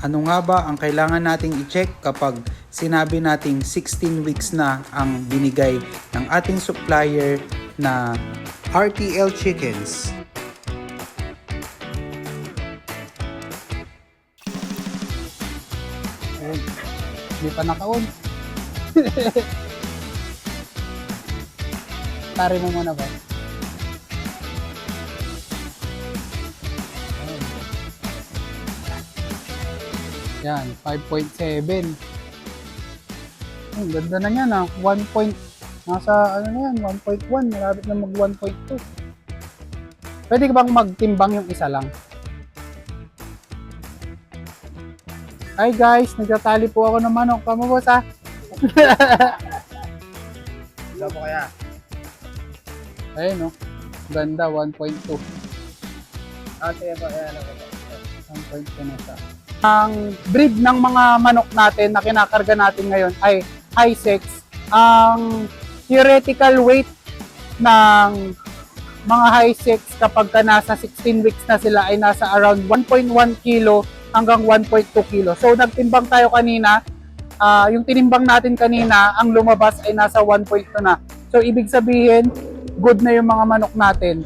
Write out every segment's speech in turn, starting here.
Ano nga ba ang kailangan nating i-check kapag sinabi nating 16 weeks na ang binigay ng ating supplier na RTL Chickens? Ayun, hindi pa naka-on. Tari mo muna ba? Yan, 5.7. Ang ganda na yan ah. 1 point, nasa ano na yan, 1.1. Malapit na mag 1.2. Pwede ka bang magtimbang yung isa lang? Hi guys, nagtatali po ako ng manok. Kamo boss ah. Wala po kaya? Ayun no. Ganda, 1.2. Sige po, ayan ako po. 1.2 na siya. Ang breed ng mga manok natin na kinakarga natin ngayon ay high sex. Ang theoretical weight ng mga high sex kapag ka nasa 16 weeks na sila ay nasa around 1.1 kilo hanggang 1.2 kilo. So nagtimbang tayo kanina, yung tinimbang natin kanina, ang lumabas ay nasa 1.2 na. So ibig sabihin, good na yung mga manok natin.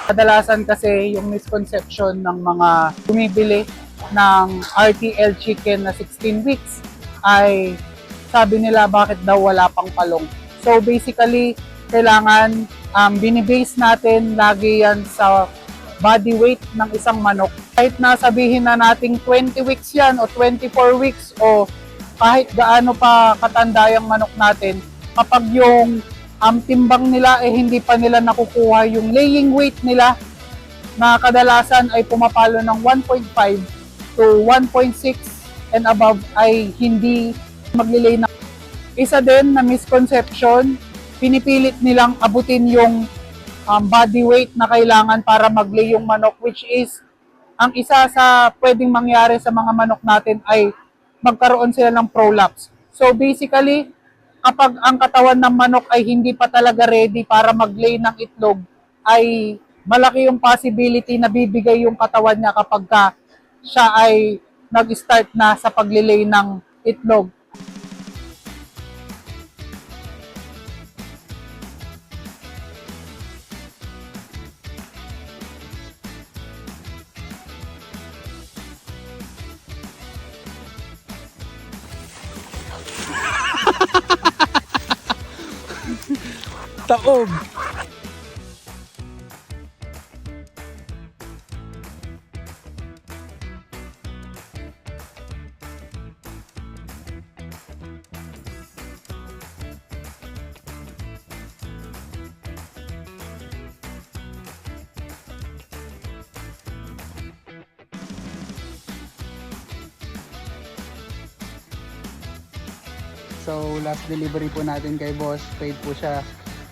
Kadalasan kasi yung misconception ng mga bumibili ng RTL chicken na 16 weeks ay sabi nila bakit daw wala pang palong. So basically, kailangan binibase natin lagi yan sa body weight ng isang manok. Kahit na sabihin na nating 20 weeks yan o 24 weeks o kahit gaano pa katanda yung manok natin, kapag yung timbang nila hindi pa nila nakukuha yung laying weight nila na kadalasan ay pumapalo ng 1.5 to 1.6 and above ay hindi maglilay na. Isa din na misconception, pinipilit nilang abutin yung body weight na kailangan para maglay yung manok, which is ang isa sa pwedeng mangyari sa mga manok natin ay magkaroon sila ng prolapse. So basically, kapag ang katawan ng manok ay hindi pa talaga ready para mag-lay ng itlog, ay malaki yung possibility na bibigay yung katawan niya kapag siya ay nag-start na sa pag-lay ng itlog. Taob! So last delivery po natin kay boss, paid po siya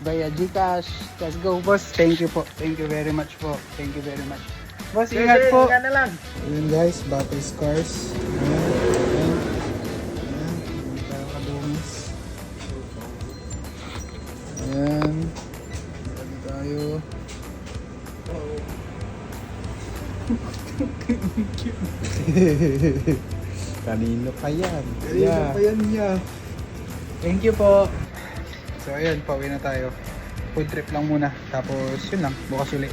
via GCash. Let's go boss. Thank you po. Thank you very much po. Thank you very much. Boss, ingat po. Ingat na lang. Ayun guys, battle scars. Ayan. Hindi tayo kadumis. Ayan. Dali tayo. Kanino pa yan? Kanino pa yan niya? Thank you po. So ayun, pauwi na tayo. Food trip lang muna. Tapos yun lang, bukas ulit.